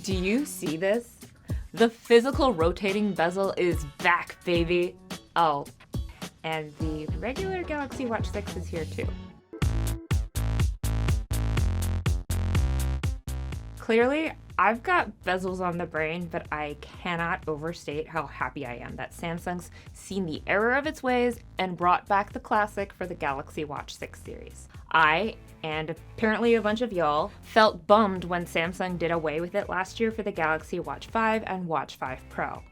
Do you see this? The physical rotating bezel is back, baby. Oh, and the regular Galaxy Watch 6 is here too. Clearly, I've got bezels on the brain, but I cannot overstate how happy I am that Samsung's seen the error of its ways and brought back the classic for the Galaxy Watch 6 series. I, and apparently a bunch of y'all, felt bummed when Samsung did away with it last year for the Galaxy Watch 5 and Watch 5 Pro.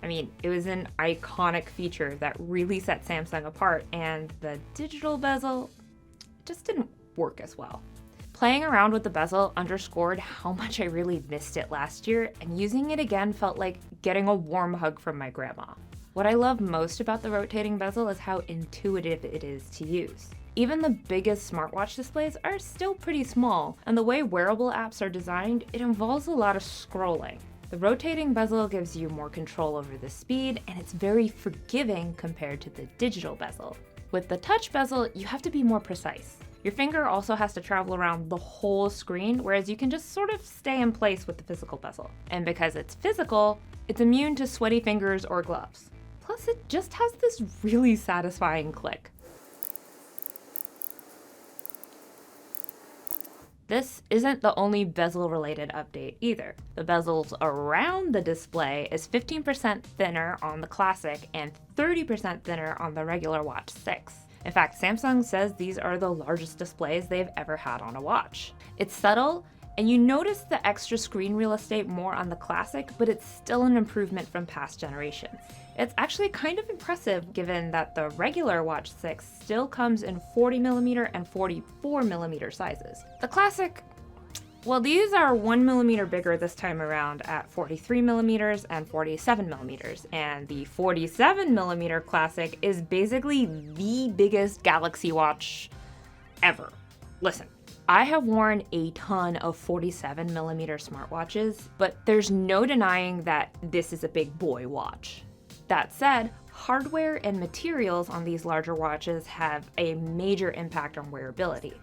I mean, it was an iconic feature that really set Samsung apart, and the digital bezel just didn't work as well. Playing around with the bezel underscored how much I really missed it last year, and using it again felt like getting a warm hug from my grandma. What I love most about the rotating bezel is how intuitive it is to use. Even the biggest smartwatch displays are still pretty small, and the way wearable apps are designed, it involves a lot of scrolling. The rotating bezel gives you more control over the speed, and it's very forgiving compared to the digital bezel. With the touch bezel, you have to be more precise. Your finger also has to travel around the whole screen, whereas you can just sort of stay in place with the physical bezel. And because it's physical, it's immune to sweaty fingers or gloves. Plus, it just has this really satisfying click. This isn't the only bezel-related update either. The bezels around the display is 15% thinner on the Classic and 30% thinner on the regular Watch 6. In fact, Samsung says these are the largest displays they've ever had on a watch. It's subtle, and you notice the extra screen real estate more on the Classic, but it's still an improvement from past generations. It's actually kind of impressive given that the regular Watch 6 still comes in 40mm and 44mm sizes. The Classic, well, these are 1mm bigger this time around at 43mm and 47mm, and the 47mm Classic is basically the biggest Galaxy Watch ever. Listen, I have worn a ton of 47mm smartwatches, but there's no denying that this is a big boy watch. That said, hardware and materials on these larger watches have a major impact on wearability,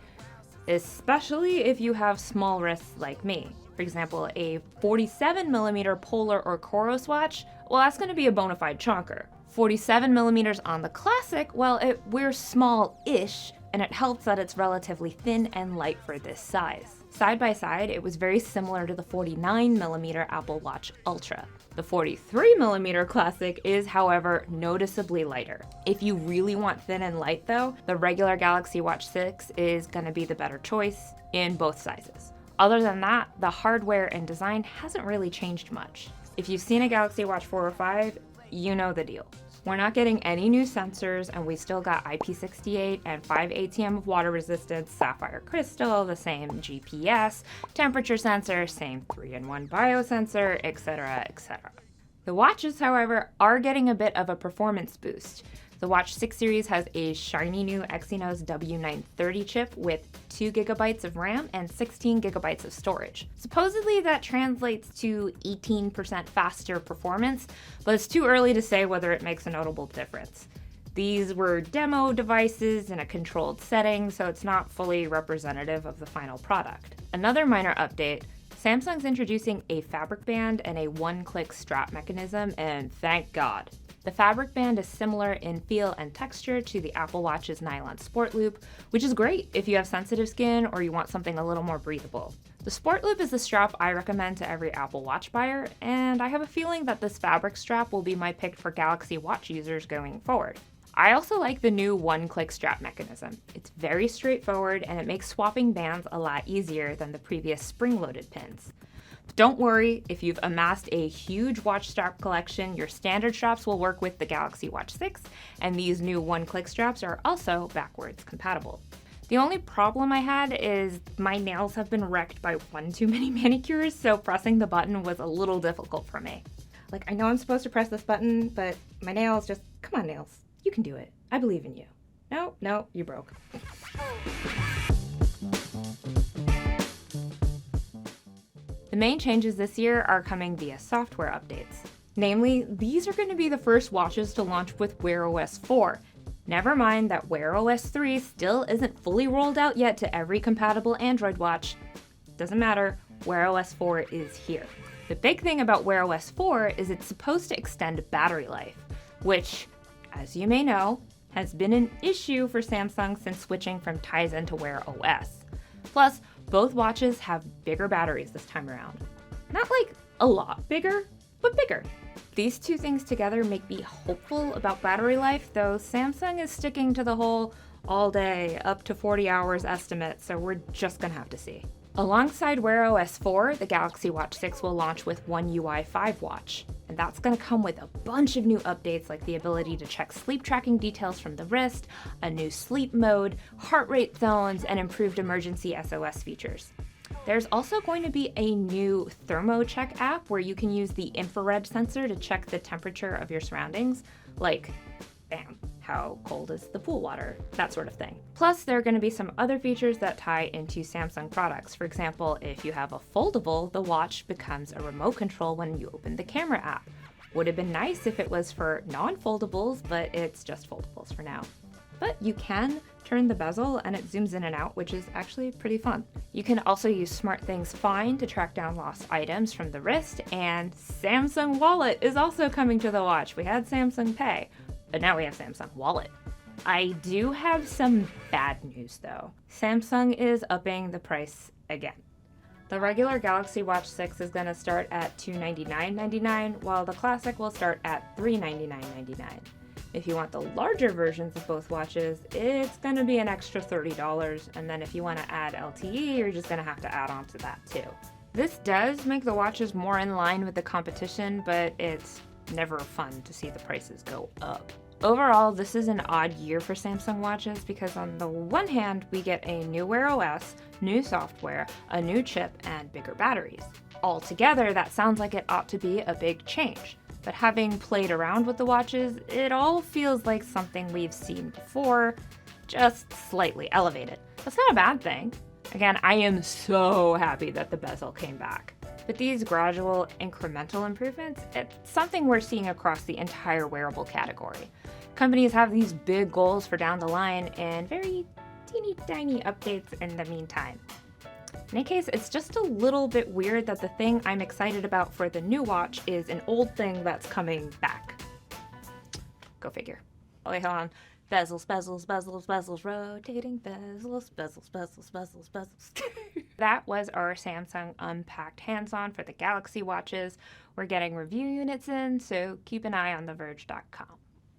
especially if you have small wrists like me. For example, a 47mm Polar or Coros watch, well, that's going to be a bona fide chonker. 47mm on the Classic, well, it wears small-ish, and it helps that it's relatively thin and light for this size. Side by side, it was very similar to the 49mm Apple Watch Ultra. The 43mm Classic is, however, noticeably lighter. If you really want thin and light though, the regular Galaxy Watch 6 is gonna be the better choice in both sizes. Other than that, the hardware and design hasn't really changed much. If you've seen a Galaxy Watch 4 or 5, you know the deal. We're not getting any new sensors, and we still got IP68 and 5 ATM of water resistance, sapphire crystal, the same GPS, temperature sensor, same 3-in-1 biosensor, etc., etc. The watches, however, are getting a bit of a performance boost. The Watch 6 series has a shiny new Exynos W930 chip with 2GB of RAM and 16GB of storage. Supposedly that translates to 18% faster performance, but it's too early to say whether it makes a notable difference. These were demo devices in a controlled setting, so it's not fully representative of the final product. Another minor update, Samsung's introducing a fabric band and a one-click strap mechanism, and thank God. The fabric band is similar in feel and texture to the Apple Watch's nylon sport loop, which is great if you have sensitive skin or you want something a little more breathable. The sport loop is the strap I recommend to every Apple Watch buyer, and I have a feeling that this fabric strap will be my pick for Galaxy Watch users going forward. I also like the new one-click strap mechanism. It's very straightforward and it makes swapping bands a lot easier than the previous spring-loaded pins. But don't worry, if you've amassed a huge watch strap collection, your standard straps will work with the Galaxy Watch 6, and these new one-click straps are also backwards compatible. The only problem I had is my nails have been wrecked by one too many manicures, so pressing the button was a little difficult for me. Like, I know I'm supposed to press this button, but my nails just, come on nails, you can do it. I believe in you. No, you broke. The main changes this year are coming via software updates. Namely, these are going to be the first watches to launch with WearOS 4. Never mind that WearOS 3 still isn't fully rolled out yet to every compatible Android watch. Doesn't matter, WearOS 4 is here. The big thing about WearOS 4 is it's supposed to extend battery life, which, as you may know, has been an issue for Samsung since switching from Tizen to WearOS. Plus, both watches have bigger batteries this time around. Not like a lot bigger, but bigger. These two things together make me hopeful about battery life, though Samsung is sticking to the whole all day, up to 40 hours estimate, so we're just gonna have to see. Alongside WearOS 4, the Galaxy Watch 6 will launch with One UI 5 watch, and that's going to come with a bunch of new updates like the ability to check sleep tracking details from the wrist, a new sleep mode, heart rate zones, and improved emergency SOS features. There's also going to be a new thermo check app where you can use the infrared sensor to check the temperature of your surroundings, like, bam, how cold is the pool water, that sort of thing. Plus, there are going to be some other features that tie into Samsung products. For example, if you have a foldable, the watch becomes a remote control when you open the camera app. Would have been nice if it was for non-foldables, but it's just foldables for now. But you can turn the bezel and it zooms in and out, which is actually pretty fun. You can also use SmartThings Find to track down lost items from the wrist, and Samsung Wallet is also coming to the watch. We had Samsung Pay, but now we have Samsung Wallet. I do have some bad news though. Samsung is upping the price again. The regular Galaxy Watch 6 is going to start at $299.99, while the Classic will start at $399.99. If you want the larger versions of both watches, it's going to be an extra $30, and then if you want to add LTE, you're just going to have to add on to that too. This does make the watches more in line with the competition, but it's never fun to see the prices go up. Overall, this is an odd year for Samsung watches because on the one hand, we get a new Wear OS, new software, a new chip, and bigger batteries. Altogether, that sounds like it ought to be a big change. But having played around with the watches, it all feels like something we've seen before, just slightly elevated. That's not a bad thing. Again, I am so happy that the bezel came back. But these gradual, incremental improvements, it's something we're seeing across the entire wearable category. Companies have these big goals for down the line and very teeny tiny updates in the meantime. In any case, it's just a little bit weird that the thing I'm excited about for the new watch is an old thing that's coming back. Go figure. Oh wait, hold on. Bezels, bezels, bezels, bezels, rotating bezels, bezels, bezels, bezels, bezels. That was our Samsung Unpacked hands-on for the Galaxy watches. We're getting review units in, so keep an eye on TheVerge.com.